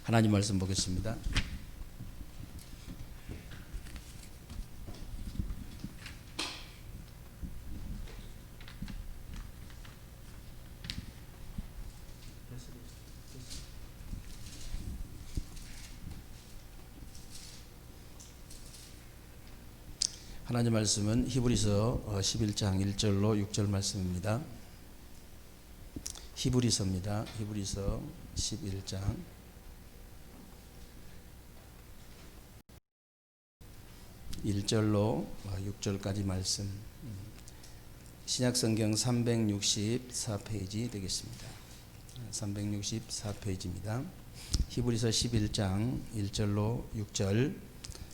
하나님 말씀 보겠습니다. 하나님 말씀은 히브리서 11장 1절로 6절 말씀입니다. 히브리서입니다. 히브리서 11장 1절로 6절까지 말씀. 신약성경 364페이지 되겠습니다. 364페이지입니다. 히브리서 11장 1절로 6절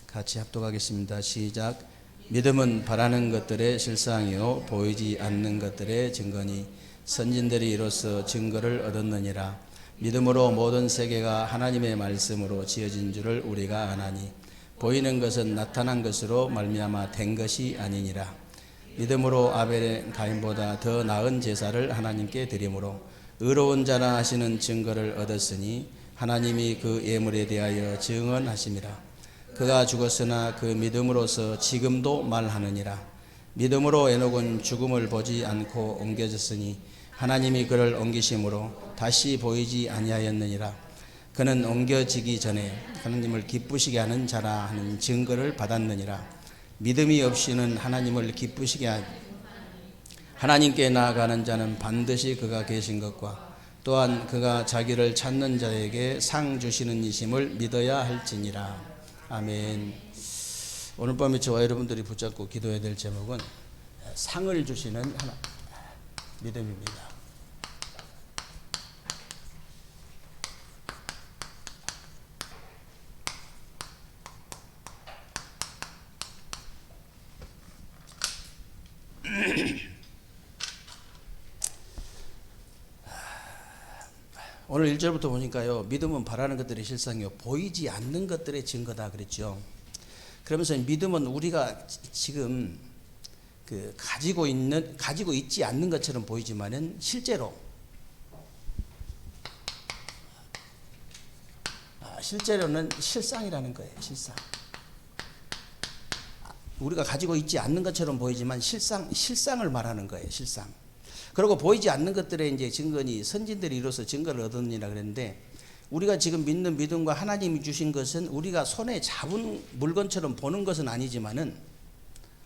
같이 합독하겠습니다. 시작. 믿음은 바라는 것들의 실상이요 보이지 않는 것들의 증거니 선진들이 이로써 증거를 얻었느니라. 믿음으로 모든 세계가 하나님의 말씀으로 지어진 줄을 우리가 아나니 보이는 것은 나타난 것으로 말미암아 된 것이 아니니라. 믿음으로 아벨의 가인보다 더 나은 제사를 하나님께 드림으로 의로운 자라 하시는 증거를 얻었으니 하나님이 그 예물에 대하여 증언하심이라. 그가 죽었으나 그 믿음으로서 지금도 말하느니라. 믿음으로 에녹은 죽음을 보지 않고 옮겨졌으니 하나님이 그를 옮기심으로 다시 보이지 아니하였느니라. 그는 옮겨지기 전에 하나님을 기쁘시게 하는 자라 하는 증거를 받았느니라. 믿음이 없이는 하나님을 기쁘시게 하나님께 나아가는 자는 반드시 그가 계신 것과 또한 그가 자기를 찾는 자에게 상 주시는 이심을 믿어야 할지니라. 아멘. 오늘 밤에 저와 여러분들이 붙잡고 기도해야 될 제목은 상을 주시는 하나 믿음입니다. 오늘 1절부터 보니까요, 믿음은 바라는 것들의 실상이요 보이지 않는 것들의 증거다 그랬죠. 그러면서 믿음은 우리가 지금 가지고 있지 않는 것처럼 보이지만은 실제로는 실상이라는 거예요. 실상. 우리가 가지고 있지 않는 것처럼 보이지만 실상을 말하는 거예요. 실상. 그리고 보이지 않는 것들의 이제 증거니 선진들이 이로써 증거를 얻었느니라 그랬는데, 우리가 지금 믿는 믿음과 하나님이 주신 것은 우리가 손에 잡은 물건처럼 보는 것은 아니지만은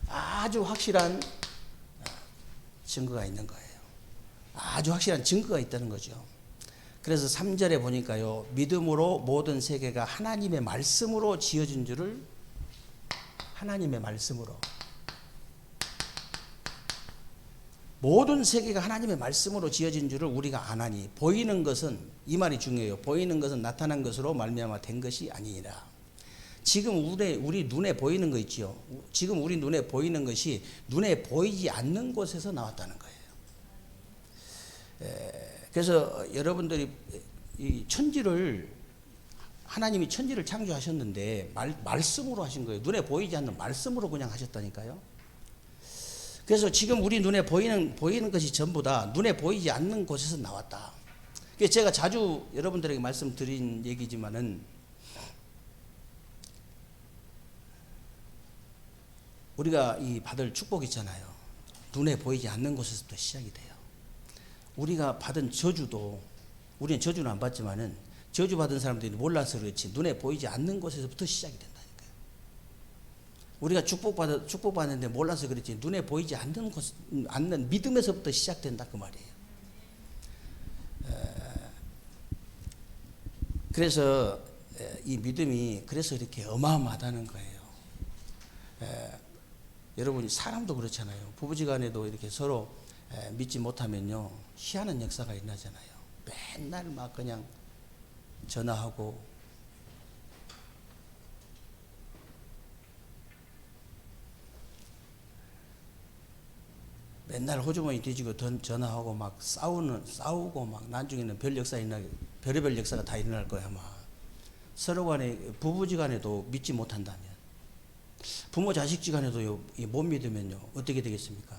아주 확실한 증거가 있는 거예요. 아주 확실한 증거가 있다는 거죠. 그래서 3절에 보니까요, 믿음으로 모든 세계가 하나님의 말씀으로 지어진 줄을 하나님의 말씀으로 모든 세계가 하나님의 말씀으로 지어진 줄을 우리가 아나니 보이는 것은 이 말이 중요해요. 보이는 것은 나타난 것으로 말미암아 된 것이 아니니라. 지금 우리 눈에 보이는 거 있지요. 지금 우리 눈에 보이는 것이 눈에 보이지 않는 곳에서 나왔다는 거예요. 그래서 여러분들이 이 천지를 하나님이 천지를 창조하셨는데 말씀으로 하신 거예요. 눈에 보이지 않는 말씀으로 그냥 하셨다니까요. 그래서 지금 우리 눈에 보이는 것이 전부 다 눈에 보이지 않는 곳에서 나왔다. 그래서 제가 자주 여러분들에게 말씀드린 얘기지만은 우리가 이 받을 축복 있잖아요. 눈에 보이지 않는 곳에서부터 시작이 돼요. 우리가 받은 저주도 우리는 저주는 안 받지만은 저주 받은 사람들이 몰라서 그렇지 눈에 보이지 않는 곳에서부터 시작이 된다니까요. 우리가 축복받는데 몰라서 그렇지 눈에 보이지 않는 믿음에서부터 시작된다 그 말이에요. 그래서 이 믿음이 그래서 이렇게 어마어마하다는 거예요. 여러분 사람도 그렇잖아요. 부부지간에도 이렇게 서로 믿지 못하면요 희한한 역사가 일어나잖아요. 맨날 막 그냥 전화하고 맨날 호주머니 뒤지고 전화하고 막 싸우고 막 나중에는 별의별 역사가 다 일어날 거야 아마. 서로 간에 부부지간에도 믿지 못한다면, 부모 자식지간에도 못 믿으면요 어떻게 되겠습니까?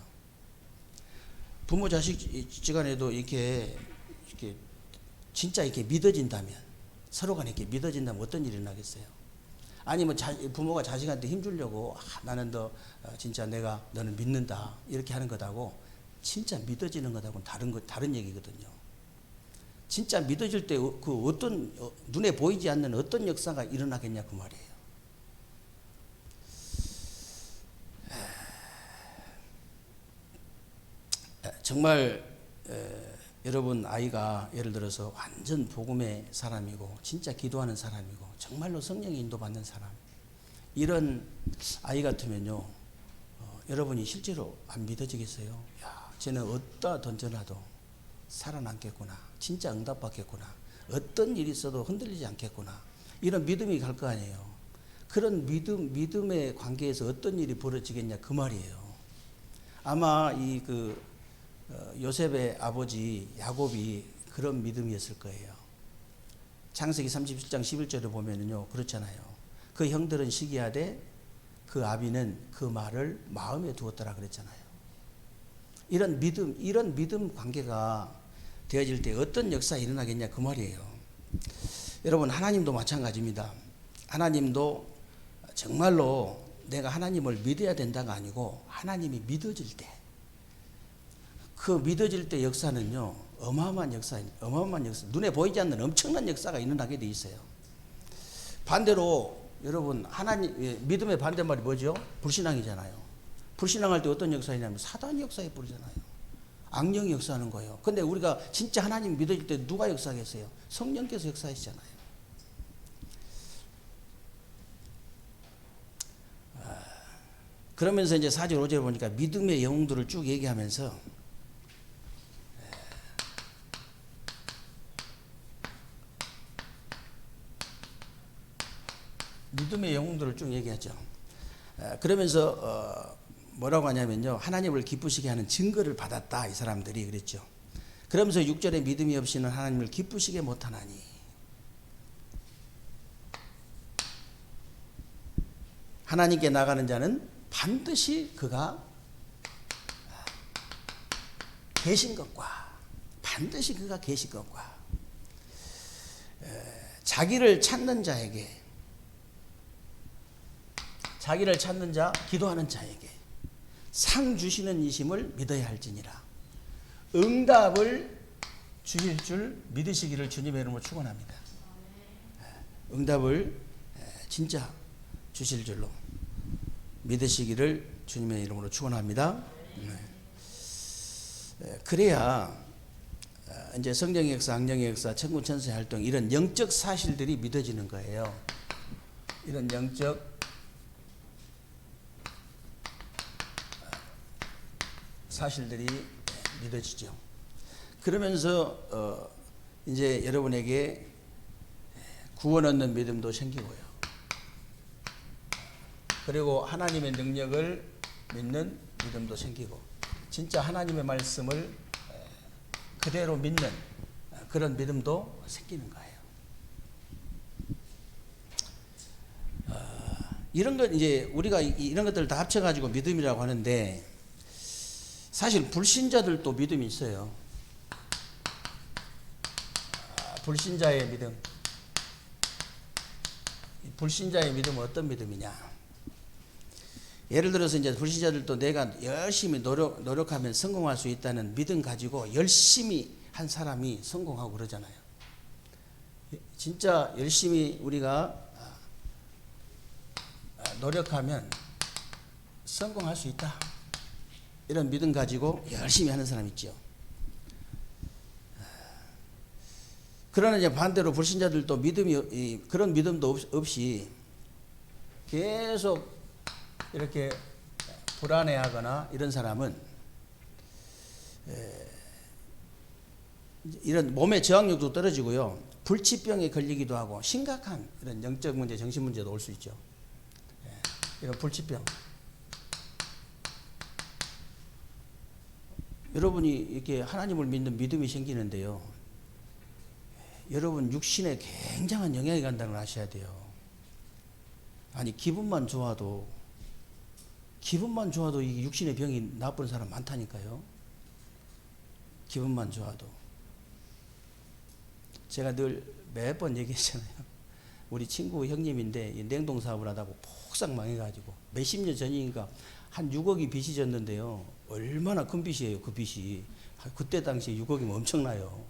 부모 자식지간에도 이렇게 진짜 이렇게 믿어진다면, 서로가 이렇게 믿어진다면 어떤 일이 일어나겠어요? 아니면 부모가 자식한테 힘주려고 나는 너 진짜 내가 너는 믿는다 이렇게 하는 것하고 진짜 믿어지는 것하고는 다른 얘기거든요. 진짜 믿어질 때 그 어떤 눈에 보이지 않는 어떤 역사가 일어나겠냐 그 말이에요. 정말 여러분 아이가 예를 들어서 완전 복음의 사람이고 진짜 기도하는 사람이고 정말로 성령의 인도받는 사람 이런 아이 같으면요 여러분이 실제로 안 믿어지겠어요? 야, 쟤는 어디다 던져놔도 살아남겠구나. 진짜 응답받겠구나. 어떤 일이 있어도 흔들리지 않겠구나. 이런 믿음이 갈 거 아니에요. 그런 믿음의 관계에서 어떤 일이 벌어지겠냐 그 말이에요. 아마 요셉의 아버지 야곱이 그런 믿음이었을 거예요. 창세기 37장 11절에 보면은요 그렇잖아요. 그 형들은 시기하되 그 아비는 그 말을 마음에 두었더라 그랬잖아요. 이런 믿음 관계가 되어질 때 어떤 역사가 일어나겠냐 그 말이에요. 여러분 하나님도 마찬가지입니다. 하나님도 정말로 내가 하나님을 믿어야 된다가 아니고 하나님이 믿어질 때 그 믿어질 때 역사는요 어마어마한 역사 눈에 보이지 않는 엄청난 역사가 일어나게 돼 있어요. 반대로 여러분 하나님 믿음의 반대말이 뭐죠? 불신앙이잖아요. 불신앙할 때 어떤 역사이냐면 사단이 역사해 버리잖아요. 악령이 역사하는 거예요. 근데 우리가 진짜 하나님 믿어질 때 누가 역사하겠어요? 성령께서 역사하시잖아요. 그러면서 이제 4절 5절 보니까 믿음의 영웅들을 쭉 얘기하면서 믿음의 영웅들을 쭉 얘기하죠. 그러면서 뭐라고 하냐면요. 하나님을 기쁘시게 하는 증거를 받았다. 이 사람들이 그랬죠. 그러면서 6절에 믿음이 없이는 하나님을 기쁘시게 못하나니. 하나님께 나가는 자는 반드시 그가 계신 것과 반드시 그가 계신 것과 자기를 찾는 자, 기도하는 자에게 상 주시는 이심을 믿어야 할지니라. 응답을 주실 줄 믿으시기를 주님의 이름으로 축원합니다. 응답을 진짜 주실 줄로 믿으시기를 주님의 이름으로 축원합니다. 그래야 이제 성령의 역사, 악령의 역사, 천군 천사의 활동 이런 영적 사실들이 믿어지는 거예요. 이런 영적 사실들이 믿어지죠. 그러면서 이제 여러분에게 구원 얻는 믿음도 생기고요. 그리고 하나님의 능력을 믿는 믿음도 생기고 진짜 하나님의 말씀을 그대로 믿는 그런 믿음도 생기는 거예요. 이런 것 이제 우리가 이런 것들을 다 합쳐가지고 믿음이라고 하는데 사실 불신자들도 믿음이 있어요. 불신자의 믿음. 불신자의 믿음은 어떤 믿음이냐? 예를 들어서 이제 불신자들도 내가 열심히 노력하면 성공할 수 있다는 믿음 가지고 열심히 한 사람이 성공하고 그러잖아요. 진짜 열심히 우리가 노력하면 성공할 수 있다. 이런 믿음 가지고 열심히 하는 사람 있죠. 그러나 이제 반대로 불신자들도 그런 믿음도 없이 계속 이렇게 불안해하거나 이런 사람은 이런 몸의 저항력도 떨어지고요. 불치병에 걸리기도 하고 심각한 이런 영적 문제, 정신 문제도 올 수 있죠. 이런 불치병. 여러분이 이렇게 하나님을 믿는 믿음이 생기는데요. 여러분 육신에 굉장한 영향이 간다는 걸 아셔야 돼요. 아니 기분만 좋아도 이 육신의 병이 나쁜 사람 많다니까요. 기분만 좋아도. 제가 늘 몇 번 얘기했잖아요. 우리 친구 형님인데 이 냉동 사업을 하다가 폭삭 망해가지고 몇십 년 전이니까 한 6억이 빚이 졌는데요. 얼마나 큰 빚이에요, 그 빚이. 그때 당시에 6억이면 엄청나요.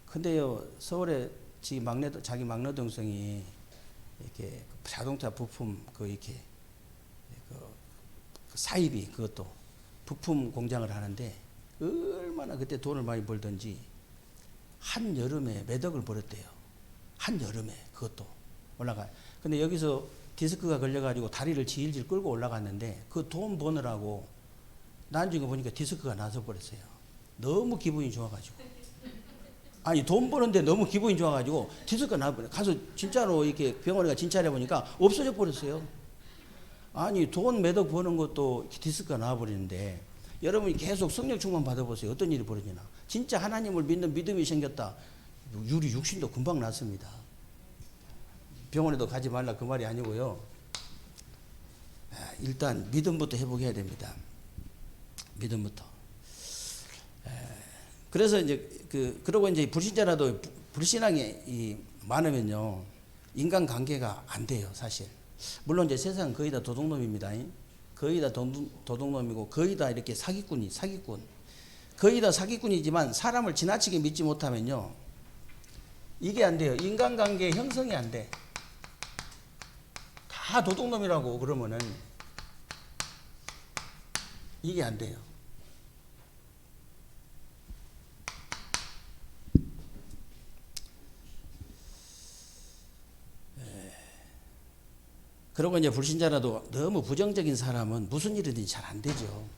근데요, 서울에 자기 막내 동생이 이렇게 자동차 부품 이렇게 그 사입이 그것도 부품 공장을 하는데 얼마나 그때 돈을 많이 벌던지 한 여름에 몇 억을 벌었대요. 한 여름에 그것도 올라가요. 근데 여기서 디스크가 걸려가지고 다리를 질질 끌고 올라갔는데 그 돈 버느라고 나중에 보니까 디스크가 나서 버렸어요. 너무 기분이 좋아가지고. 아니 돈 버는데 너무 기분이 좋아가지고 디스크가 나버려. 가서 진짜로 이렇게 병원에 가 진찰해 보니까 없어져 버렸어요. 아니 돈 몇 억 버는 것도 디스크가 나와버리는데 여러분이 계속 성령 충만 받아보세요. 어떤 일이 벌어지나. 진짜 하나님을 믿는 믿음이 생겼다. 유리 육신도 금방 낫습니다. 병원에도 가지 말라 그 말이 아니고요. 일단 믿음부터 회복해야 됩니다. 믿음부터. 그래서 이제 그러고 이제 불신자라도 불신앙이 많으면요 인간 관계가 안 돼요, 사실. 물론 이제 세상 거의 다 도둑놈입니다. 거의 다 도둑놈이고 거의 다 이렇게 사기꾼. 거의 다 사기꾼이지만 사람을 지나치게 믿지 못하면요 이게 안 돼요. 인간관계 형성이 안 돼. 다 도둑놈이라고 그러면은 이게 안 돼요. 그리고 이제 불신자라도 너무 부정적인 사람은 무슨 일이든지 잘 안 되죠.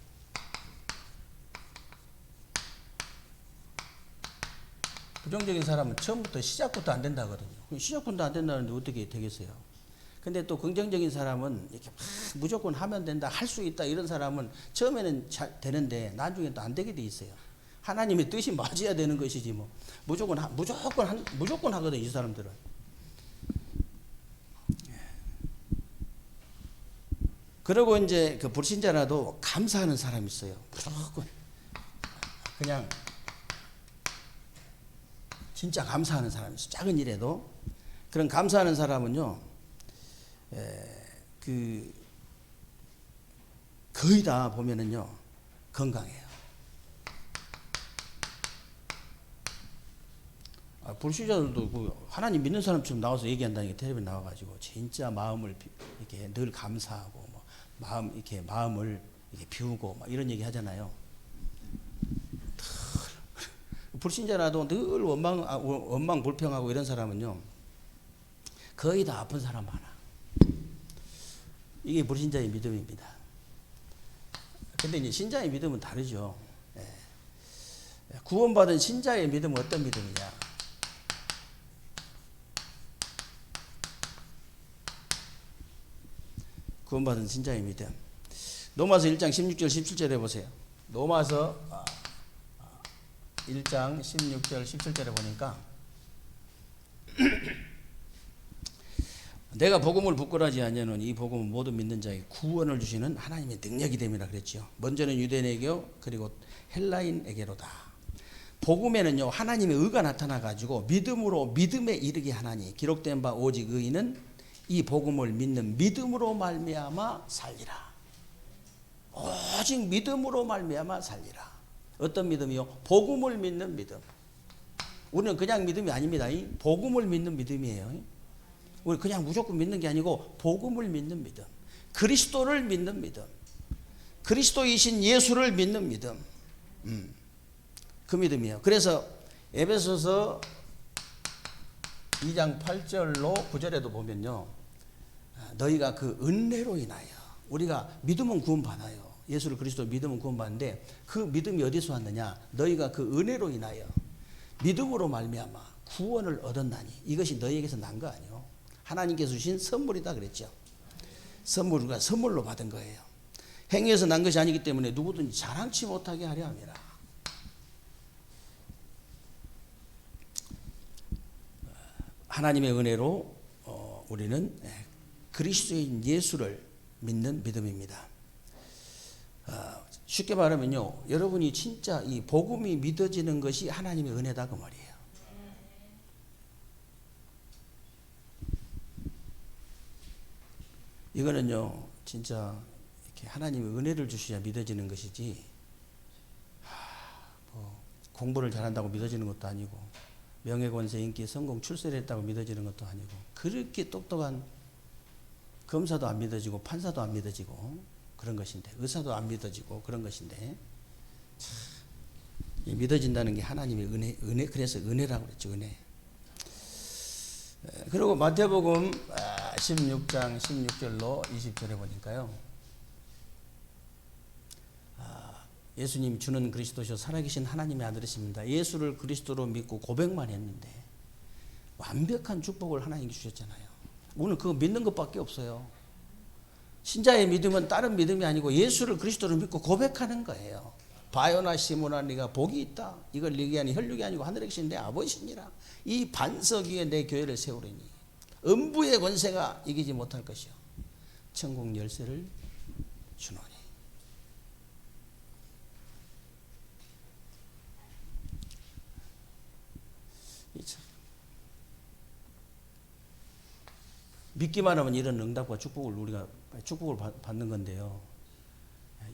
부정적인 사람은 처음부터 시작부터 안 된다거든요. 시작부터 안 된다는데 어떻게 되겠어요? 근데 또 긍정적인 사람은 이렇게 무조건 하면 된다, 할 수 있다 이런 사람은 처음에는 잘 되는데 나중에 또 안 되게 돼 있어요. 하나님의 뜻이 맞아야 되는 것이지 뭐 무조건 하거든 이 사람들은. 그리고 이제 그 불신자라도 감사하는 사람이 있어요. 무조건 그냥 진짜 감사하는 사람이 있어요. 작은 일에도. 그런 감사하는 사람은요 거의 다 보면은요 건강해요. 불신자들도 하나님 믿는 사람처럼 나와서 얘기한다는 게 텔레비전 나와가지고 진짜 마음을 이렇게 늘 감사하고 뭐 마음을 이렇게 비우고 막 이런 얘기 하잖아요. 불신자라도 늘 원망 불평하고 이런 사람은요 거의 다 아픈 사람 많아. 이게 불신자의 믿음입니다. 근데 이제 신자의 믿음은 다르죠. 구원받은 신자의 믿음은 어떤 믿음이냐? 구원받은 신자의 믿음. 로마서 1장 16절 17절에 보세요. 로마서 1장 16절 17절에 보니까 내가 복음을 부끄러워하지 아니하노니 이 복음은 모든 믿는 자에게 구원을 주시는 하나님의 능력이 됨이라 그랬죠. 먼저는 유대인에게 그리고 헬라인에게로다. 복음에는요 하나님의 의가 나타나 가지고 믿음으로 믿음에 이르게 하나니 기록된 바 오직 의인은 이 복음을 믿는 믿음으로 말미암아 살리라. 오직 믿음으로 말미암아 살리라. 어떤 믿음이요? 복음을 믿는 믿음. 우리는 그냥 믿음이 아닙니다. 복음을 믿는 믿음이에요. 우리 그냥 무조건 믿는 게 아니고 복음을 믿는 믿음. 그리스도를 믿는 믿음. 그리스도이신 예수를 믿는 믿음. 그 믿음이에요. 그래서 에베소서 2장 8절로 9절에도 보면요. 너희가 그 은혜로 인하여 우리가 믿으면 구원받아요. 예수를 그리스도 믿으면 구원받는데 그 믿음이 어디서 왔느냐? 너희가 그 은혜로 인하여 믿음으로 말미암아 구원을 얻었나니 이것이 너희에게서 난 거 아니요. 하나님께서 주신 선물이다 그랬죠. 선물과 선물로 받은 거예요. 행위에서 난 것이 아니기 때문에 누구든지 자랑치 못하게 하려 합니다. 하나님의 은혜로 우리는 그리스도인 예수를 믿는 믿음입니다. 쉽게 말하면요, 여러분이 진짜 이 복음이 믿어지는 것이 하나님의 은혜다 그 말이에요. 이거는요, 진짜 이렇게 하나님의 은혜를 주셔야 믿어지는 것이지, 뭐 공부를 잘한다고 믿어지는 것도 아니고, 명예, 권세, 인기, 성공, 출세를 했다고 믿어지는 것도 아니고, 그렇게 똑똑한 검사도 안 믿어지고, 판사도 안 믿어지고, 그런 것인데, 의사도 안 믿어지고, 그런 것인데, 믿어진다는 게 하나님의 은혜, 그래서 은혜라고 그랬죠, 은혜. 그리고 마태복음 16장 16절로 20절에 보니까요, 예수님 주는 그리스도시요 살아계신 하나님의 아들이십니다. 예수를 그리스도로 믿고 고백만 했는데 완벽한 축복을 하나님께 주셨잖아요. 오늘 그거 믿는 것밖에 없어요. 신자의 믿음은 다른 믿음이 아니고 예수를 그리스도로 믿고 고백하는 거예요. 바요나 시몬아 네가 복이 있다. 이걸 얘기하니 혈육이 아니고 하늘에 계신 내 아버지시니라. 이 반석 위에 내 교회를 세우리니 음부의 권세가 이기지 못할 것이요 천국 열쇠를 주노니. 믿기만 하면 이런 응답과 축복을 우리가 축복을 받는 건데요.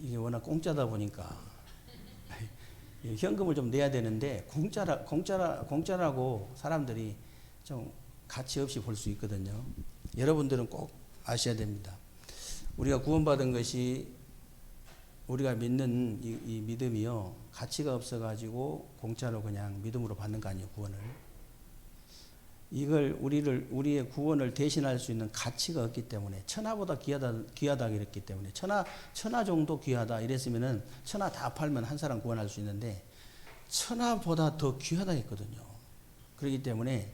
이게 워낙 공짜다 보니까 현금을 좀 내야 되는데 공짜라고 사람들이 좀 가치 없이 볼 수 있거든요. 여러분들은 꼭 아셔야 됩니다. 우리가 구원받은 것이 우리가 믿는 이 믿음이요 가치가 없어가지고 공짜로 그냥 믿음으로 받는 거 아니에요. 구원을. 이걸 우리의 구원을 대신할 수 있는 가치가 없기 때문에 천하보다 귀하다 이랬기 때문에 천하 정도 귀하다 이랬으면은 천하 다 팔면 한 사람 구원할 수 있는데 천하보다 더 귀하다 했거든요. 그렇기 때문에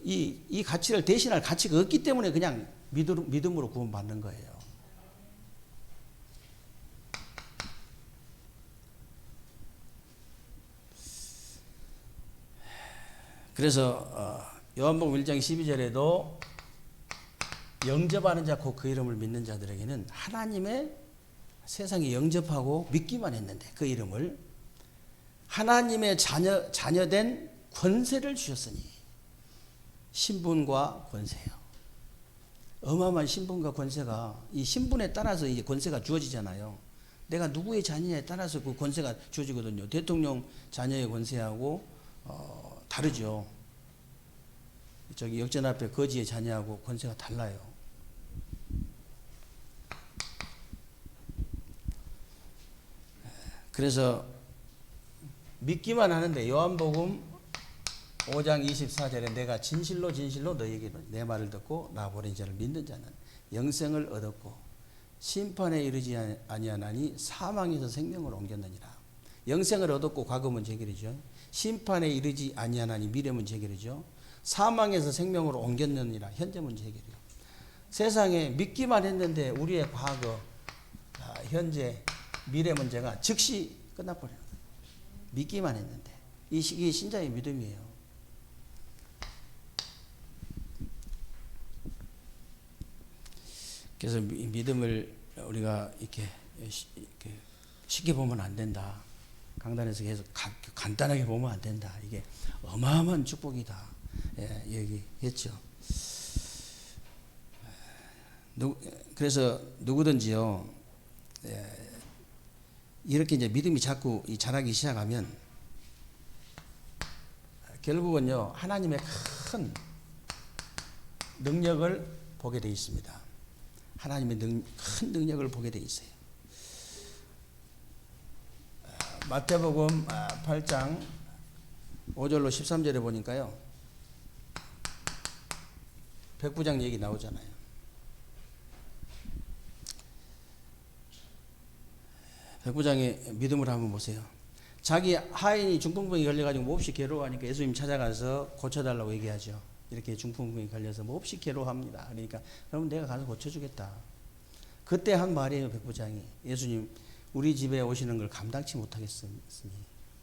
이 가치를 대신할 가치가 없기 때문에 그냥 믿음으로 구원받는 거예요. 그래서 요한복음 1장 12절에도 영접하는 자 곧 그 이름을 믿는 자들에게는 하나님의 세상에 영접하고 믿기만 했는데 그 이름을 하나님의 자녀된 권세를 주셨으니 신분과 권세요. 어마어마한 신분과 권세가 이 신분에 따라서 이 권세가 주어지잖아요. 내가 누구의 자녀에 따라서 그 권세가 주어지거든요. 대통령 자녀의 권세하고 다르죠. 저기 역전 앞에 거지의 자녀하고 권세가 달라요. 그래서 믿기만 하는데 요한복음 5장 24절에 내가 진실로 너희에게 내 말을 듣고 나 보낸 자를 믿는 자는 영생을 얻었고 심판에 이르지 아니하나니 사망에서 생명을 옮겼느니라. 영생을 얻었고 과거 문제 해결이죠. 심판에 이르지 아니하나니 미래 문제 해결이죠. 사망에서 생명으로 옮겼느니라. 현재 문제 해결이요. 세상에 믿기만 했는데 우리의 과거, 현재, 미래 문제가 즉시 끝나버려요. 믿기만 했는데 이게 신자의 믿음이에요. 그래서 믿음을 우리가 이렇게 쉽게 보면 안 된다. 강단에서 계속 간단하게 보면 안 된다. 이게 어마어마한 축복이다. 얘기했죠. 그래서 누구든지요, 이렇게 이제 믿음이 자꾸 자라기 시작하면 결국은요 하나님의 큰 능력을 보게 돼 있습니다. 하나님의 큰 능력을 보게 돼 있어요. 마태복음 8장 5절로 13절에 보니까요 백부장 얘기 나오잖아요. 백부장의 믿음을 한번 보세요. 자기 하인이 중풍병이 걸려가지고 몹시 괴로워하니까 예수님 찾아가서 고쳐달라고 얘기하죠. 이렇게 중풍병이 걸려서 몹시 괴로워합니다. 그러니까 그럼 내가 가서 고쳐주겠다. 그때 한 말이에요. 백부장이 예수님 우리 집에 오시는 걸 감당치 못하겠으니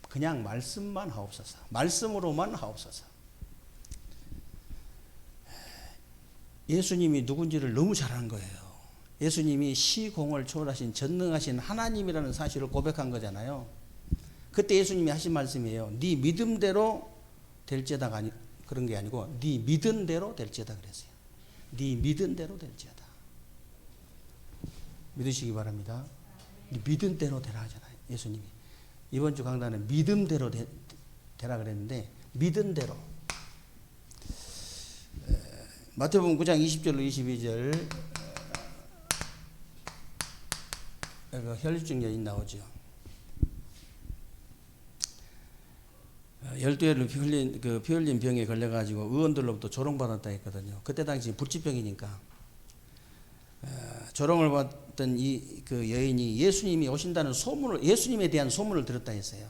그냥 말씀만 하옵소서. 말씀으로만 하옵소서. 예수님이 누군지를 너무 잘 아는 거예요. 예수님이 시공을 초월하신 전능하신 하나님이라는 사실을 고백한 거잖아요. 그때 예수님이 하신 말씀이에요. 네 믿음대로 될지다가 그런 게 아니고 네 믿은 대로 될지다 그랬어요. 네 믿은 대로 될지어다. 믿으시기 바랍니다. 네 믿은 대로 되라 하잖아요. 예수님이. 이번 주 강단은 믿음대로 되라 그랬는데 믿은 대로. 마태복음 9장 20절로 22절 혈류증 여인 나오죠. 12회를 피 흘린 병에 걸려가지고 의원들로부터 조롱받았다 했거든요. 그때 당시 불치병이니까. 조롱을 받던 그 여인이 예수님이 오신다는 소문을, 예수님에 대한 소문을 들었다 했어요.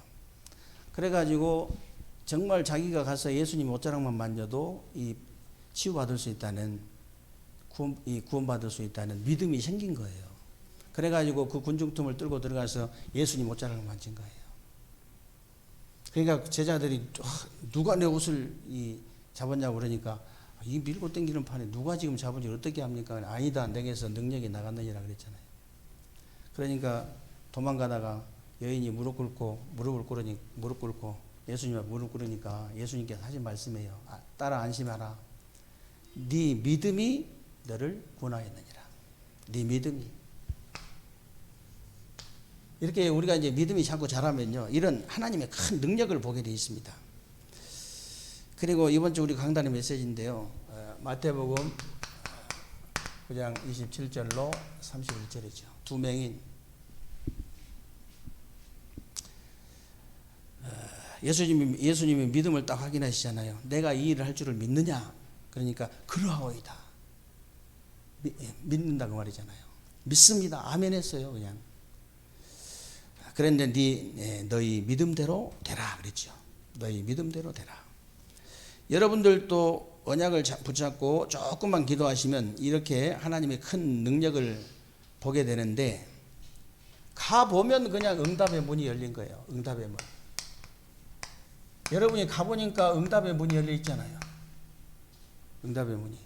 그래가지고 정말 자기가 가서 예수님 옷자락만 만져도 치유받을 수 있다는, 구원받을 수 있다는 믿음이 생긴 거예요. 그래가지고 그 군중틈을 뚫고 들어가서 예수님 옷자락을 만진 거예요. 그러니까 제자들이 누가 내 옷을 잡았냐고 그러니까 이 밀고 당기는 판에 누가 지금 잡은지 어떻게 합니까? 아니다, 내게서 능력이 나갔느니라 그랬잖아요. 그러니까 도망가다가 여인이 무릎 꿇고 예수님 앞에 무릎 꿇으니까 예수님께서 하신 말씀이에요. 따라 안심하라. 네 믿음이 너를 구원하였느니라. 네 믿음이. 이렇게 우리가 이제 믿음이 자꾸 자라면요, 이런 하나님의 큰 능력을 보게 되어 있습니다. 그리고 이번 주 우리 강단의 메시지인데요, 마태복음 9장 27절로 31절이죠. 두 명인 예수님이 믿음을 딱 확인하시잖아요. 내가 이 일을 할 줄을 믿느냐? 그러니까 그러하오이다. 믿는다고 말이잖아요. 믿습니다. 아멘 했어요. 그냥. 그런데 너희 믿음대로 되라 그랬죠. 너희 믿음대로 되라. 여러분들도 언약을 붙잡고 조금만 기도하시면 이렇게 하나님의 큰 능력을 보게 되는데, 가보면 그냥 응답의 문이 열린 거예요. 응답의 문. 여러분이 가보니까 응답의 문이 열려 있잖아요. 응답의 문이.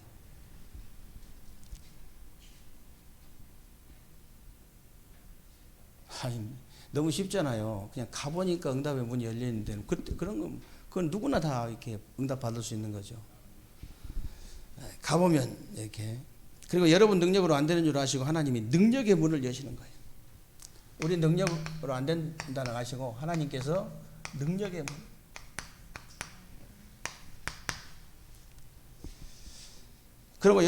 너무 쉽잖아요. 그냥 가보니까 응답의 문이 열리는데, 그런 건, 그건 누구나 다 이렇게 응답 받을 수 있는 거죠. 가보면 이렇게. 그리고 여러분 능력으로 안 되는 줄 아시고 하나님이 능력의 문을 여시는 거예요. 우리 능력으로 안 된다는 아시고 하나님께서 능력의 문. 그리고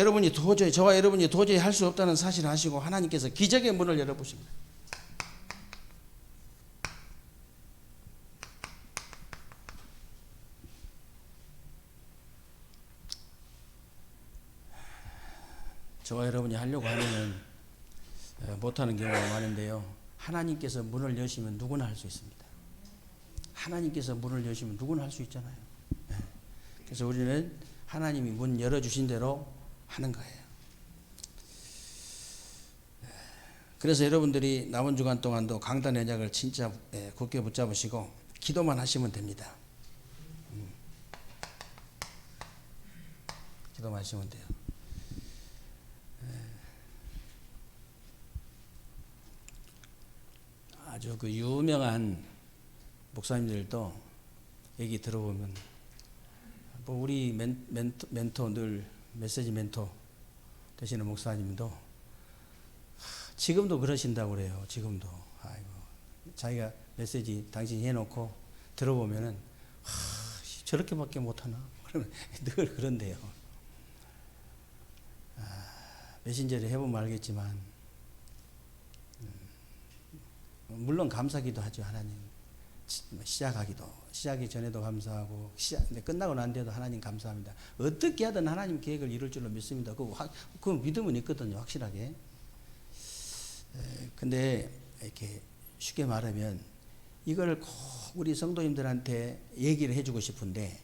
저와 여러분이 도저히 할 수 없다는 사실을 아시고 하나님께서 기적의 문을 열어보십니다. 저와 여러분이 하려고 하면은 못하는 경우가 많은데요, 하나님께서 문을 여시면 누구나 할 수 있습니다. 하나님께서 문을 여시면 누구나 할 수 있잖아요. 그래서 우리는 하나님이 문 열어주신 대로 하는 거예요. 그래서 여러분들이 남은 주간 동안도 강단 언약을 진짜 굳게 붙잡으시고 기도만 하시면 됩니다. 기도만 하시면 돼요. 아주 그 유명한 목사님들도 얘기 들어보면, 뭐 우리 멘토 늘 메시지 멘토 되시는 목사님도 지금도 그러신다고 그래요. 지금도. 아이고, 자기가 메시지 당신이 해놓고 들어보면은 저렇게밖에 못하나? 그러면 늘 그런데요. 메신저를 해보면 알겠지만, 물론 감사기도 하죠. 하나님 시작이 전에도 감사하고 근데 끝나고 난 뒤에도 하나님 감사합니다. 어떻게 하든 하나님 계획을 이룰 줄로 믿습니다. 그 믿음은 있거든요. 확실하게. 근데 이렇게 쉽게 말하면 이걸 꼭 우리 성도님들한테 얘기를 해주고 싶은데,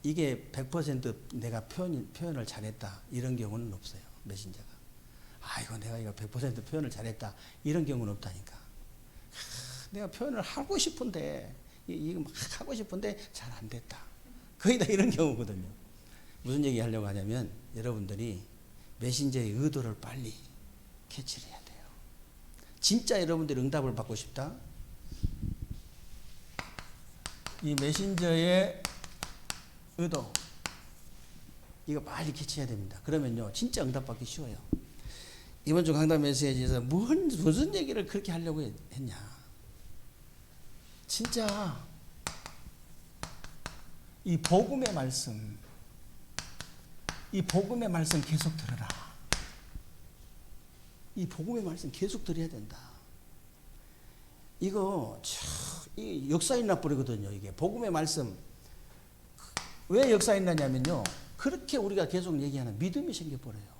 이게 100% 내가 표현을 잘했다 이런 경우는 없어요. 메신저가. 이거 내가 이거 100% 표현을 잘했다 이런 경우는 없다니까. 내가 표현을 하고 싶은데, 이거 막 하고 싶은데 잘 안 됐다. 거의 다 이런 경우거든요. 무슨 얘기 하려고 하냐면, 여러분들이 메신저의 의도를 빨리 캐치를 해야 돼요. 진짜 여러분들이 응답을 받고 싶다? 이 메신저의 의도, 이거 빨리 캐치해야 됩니다. 그러면요 진짜 응답받기 쉬워요. 이번 주 강단 메시지에서 무슨 얘기를 그렇게 하려고 했냐. 진짜 이 복음의 말씀 계속 들어라. 이 복음의 말씀 계속 들어야 된다. 이거 이 역사인 나버리거든요. 이게 복음의 말씀 왜 역사인 나냐면요. 그렇게 우리가 계속 얘기하는 믿음이 생겨버려요.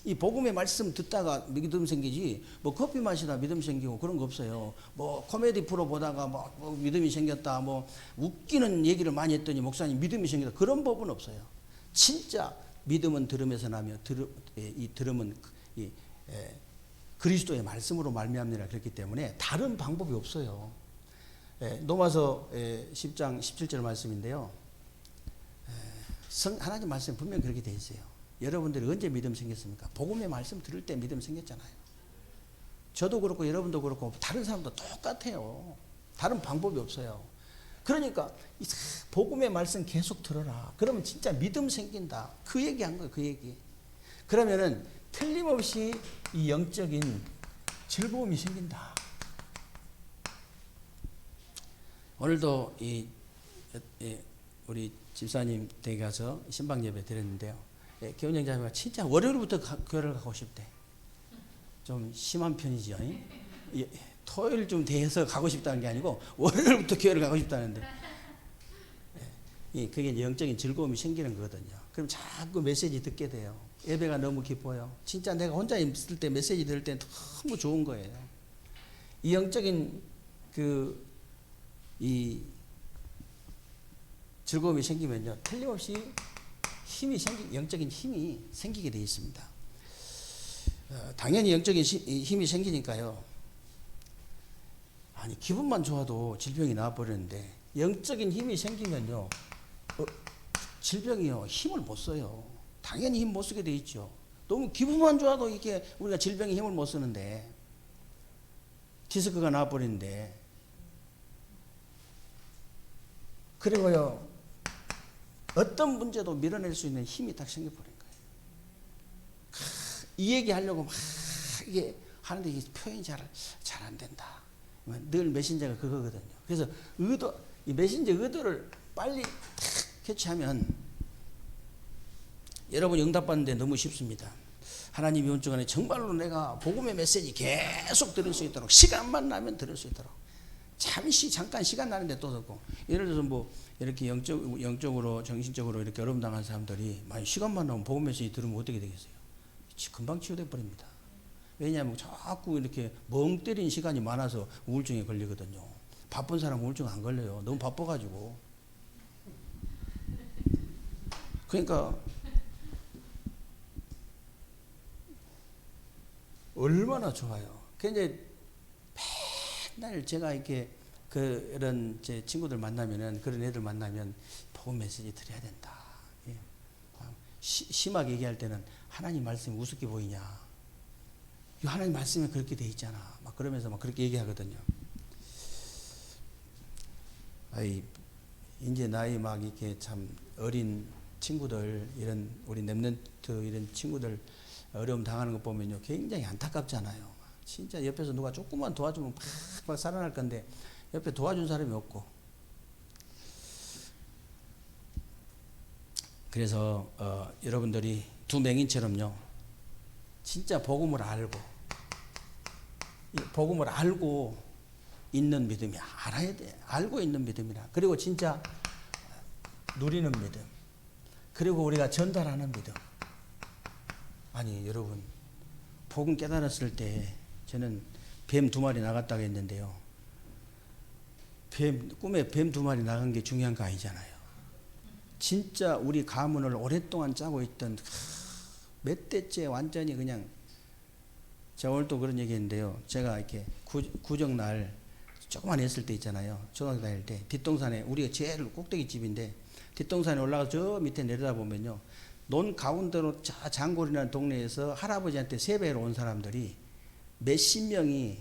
이 복음의 말씀 듣다가 믿음 생기지 뭐 커피 마시다 믿음 생기고 그런 거 없어요. 뭐 코미디 프로 보다가 뭐 믿음이 생겼다 뭐 웃기는 얘기를 많이 했더니 목사님 믿음이 생겼다 그런 법은 없어요. 진짜 믿음은 들음에서 나며 이 들음은 그리스도의 말씀으로 말미암느니라 그랬기 때문에 다른 방법이 없어요. 로마서 10장 17절 말씀인데요. 하나님 말씀 분명히 그렇게 돼 있어요. 여러분들이 언제 믿음 생겼습니까? 복음의 말씀 들을 때 믿음 생겼잖아요. 저도 그렇고 여러분도 그렇고 다른 사람도 똑같아요. 다른 방법이 없어요. 그러니까 이 복음의 말씀 계속 들어라. 그러면 진짜 믿음 생긴다. 그 얘기 한 거예요. 그 얘기. 그러면은 틀림없이 이 영적인 즐거움이 생긴다. 오늘도 우리 집사님 댁에 가서 신방 예배 드렸는데요. 교훈형 자매가 진짜 월요일부터 교회를 가고 싶대. 좀 심한 편이죠. 토요일 좀 돼서 가고 싶다는 게 아니고 월요일부터 교회를 가고 싶다는데 그게 영적인 즐거움이 생기는 거거든요. 그럼 자꾸 메시지 듣게 돼요. 예배가 너무 기뻐요. 진짜 내가 혼자 있을 때 메시지 들을 때 너무 좋은 거예요. 이 영적인 이 즐거움이 생기면요 틀림없이 영적인 힘이 생기게 되어 있습니다. 당연히 영적인 힘이 생기니까요. 아니 기분만 좋아도 질병이 나와버리는데 영적인 힘이 생기면요 질병이요 힘을 못 써요. 당연히 힘 못 쓰게 돼 있죠. 너무 기분만 좋아도 이게 우리가 질병이 힘을 못 쓰는데 디스크가 나와버리는데 그리고요 어떤 문제도 밀어낼 수 있는 힘이 딱 생겨버린 거예요. 이 얘기 하려고 막 이게 하는데 이게 표현이 잘 안 된다. 늘 메신저가 그거거든요. 그래서 이 메신저 의도를 빨리 캐치하면 여러분이 응답받는데 너무 쉽습니다. 하나님이 온 주간에 정말로 내가 복음의 메시지 계속 들을 수 있도록 시간만 나면 들을 수 있도록 잠깐 시간 나는데 또 듣고 예를 들어서 뭐 이렇게 영적으로 정신적으로 이렇게 어려움 당한 사람들이 만약 시간만 나면 복음 메시지 들으면 어떻게 되겠어요? 금방 치유돼 버립니다. 왜냐하면 자꾸 이렇게 멍 때린 시간이 많아서 우울증에 걸리거든요. 바쁜 사람 우울증 안 걸려요. 너무 바빠가지고. 그러니까 얼마나 좋아요. 근데 맨날 제가 이렇게 그런 제 친구들 만나면은 그런 애들 만나면 복음 메시지 드려야 된다. 예. 심하게 얘기할 때는 하나님 말씀이 우습게 보이냐? 하나님 말씀에 그렇게 돼 있잖아. 막 그러면서 막 그렇게 얘기하거든요. 이제 나이 막 이렇게 참 어린 친구들 이런 우리 랩런트 이런 친구들 어려움 당하는 거 보면요 굉장히 안타깝잖아요. 진짜 옆에서 누가 조금만 도와주면 막 살아날 건데 옆에 도와준 사람이 없고. 그래서 여러분들이 두 맹인처럼요 진짜 복음을 알고 있는 믿음이 알아야 돼. 알고 있는 믿음이라. 그리고 진짜 누리는 믿음. 그리고 우리가 전달하는 믿음. 아니 여러분 복음 깨달았을 때 저는 뱀 2마리 나갔다고 했는데요. 꿈에 뱀 2마리 나간 게 중요한 거 아니잖아요. 진짜 우리 가문을 오랫동안 짜고 있던 몇 대째 완전히 그냥 제가 오늘 또 그런 얘기 했는데요. 제가 이렇게 구정날 조그만 했을 때 있잖아요. 초등학교 다닐 때 뒷동산에 우리가 제일 꼭대기 집인데 뒷동산에 올라가서 저 밑에 내려다보면요. 논 가운데로 장골이라는 동네에서 할아버지한테 세배로 온 사람들이 몇십 명이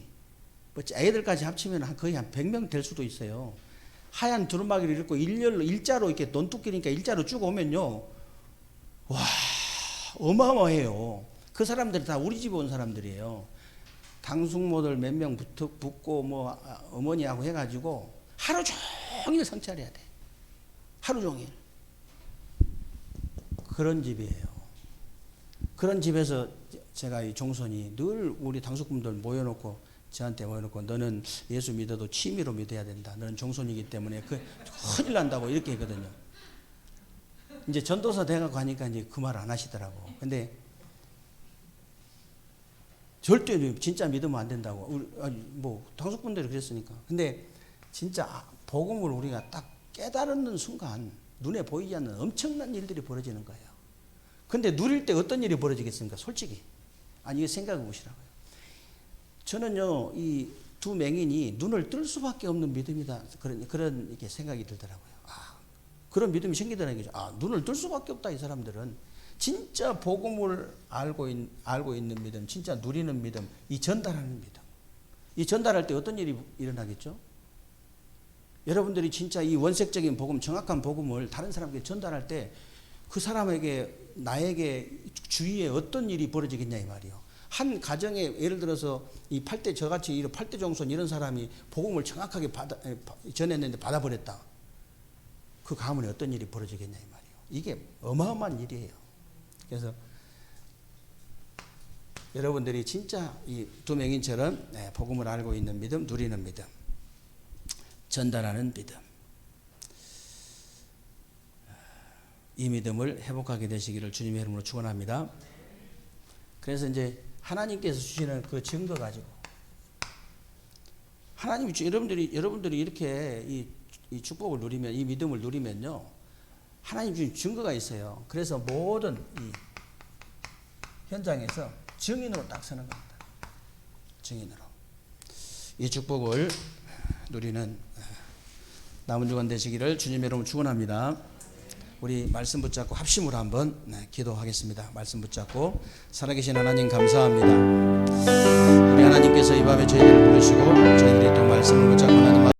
애들까지 합치면 거의 한 100명 될 수도 있어요. 하얀 두루마기를 입고 일자로 이렇게 논두끼니까 일자로 쭉 오면요. 와 어마어마해요. 그 사람들이 다 우리 집에 온 사람들이에요. 당숙모들 몇 명 붙고 뭐 어머니하고 해가지고 하루 종일 성찰해야 돼. 하루 종일. 그런 집이에요. 그런 집에서 제가 이 종손이 늘 우리 당숙분들 모여놓고 저한테 모여놓고 너는 예수 믿어도 취미로 믿어야 된다. 너는 종손이기 때문에 그 큰일 난다고 이렇게 했거든요. 이제 전도사 돼가고 하니까 이제 그 말 안 하시더라고. 근데 절대 진짜 믿으면 안 된다고. 뭐 당숙분들이 그랬으니까. 근데 진짜 복음을 우리가 딱 깨달는 순간 눈에 보이지 않는 엄청난 일들이 벌어지는 거예요. 근데 누릴 때 어떤 일이 벌어지겠습니까? 솔직히. 아니 이거 생각해 보시라고요. 저는요 이 두 맹인이 눈을 뜰 수밖에 없는 믿음이다. 그런 이렇게 생각이 들더라고요. 그런 믿음이 생기더라는 거죠. 눈을 뜰 수밖에 없다. 이 사람들은 진짜 복음을 알고 있는 믿음, 진짜 누리는 믿음, 이 전달하는 믿음. 이 전달할 때 어떤 일이 일어나겠죠? 여러분들이 진짜 이 원색적인 복음, 정확한 복음을 다른 사람에게 전달할 때 그 사람에게 나에게 주위에 어떤 일이 벌어지겠냐 이 말이요. 한 가정에 예를 들어서 이 8대 저같이 8대 종손 이런 사람이 복음을 정확하게 전했는데 받아버렸다. 그 가문에 어떤 일이 벌어지겠냐 이 말이요. 이게 어마어마한 일이에요. 그래서 여러분들이 진짜 이 두 맹인처럼 복음을 알고 있는 믿음, 누리는 믿음, 전달하는 믿음, 이 믿음을 회복하게 되시기를 주님의 이름으로 축원합니다. 그래서 이제 하나님께서 주시는 그 증거 가지고 하나님이 여러분들이 이렇게 이 축복을 누리면, 이 믿음을 누리면요, 하나님 주신 증거가 있어요. 그래서 모든 이 현장에서 증인으로 딱 서는 겁니다. 증인으로. 이 축복을 누리는 남은 주간 되시기를 주님의 이름으로 축원합니다. 우리 말씀 붙잡고 합심으로 한번 기도하겠습니다. 말씀 붙잡고. 살아계신 하나님 감사합니다. 우리 하나님께서 이 밤에 저희들을 부르시고 저희들이 또 말씀을 붙잡고 하나님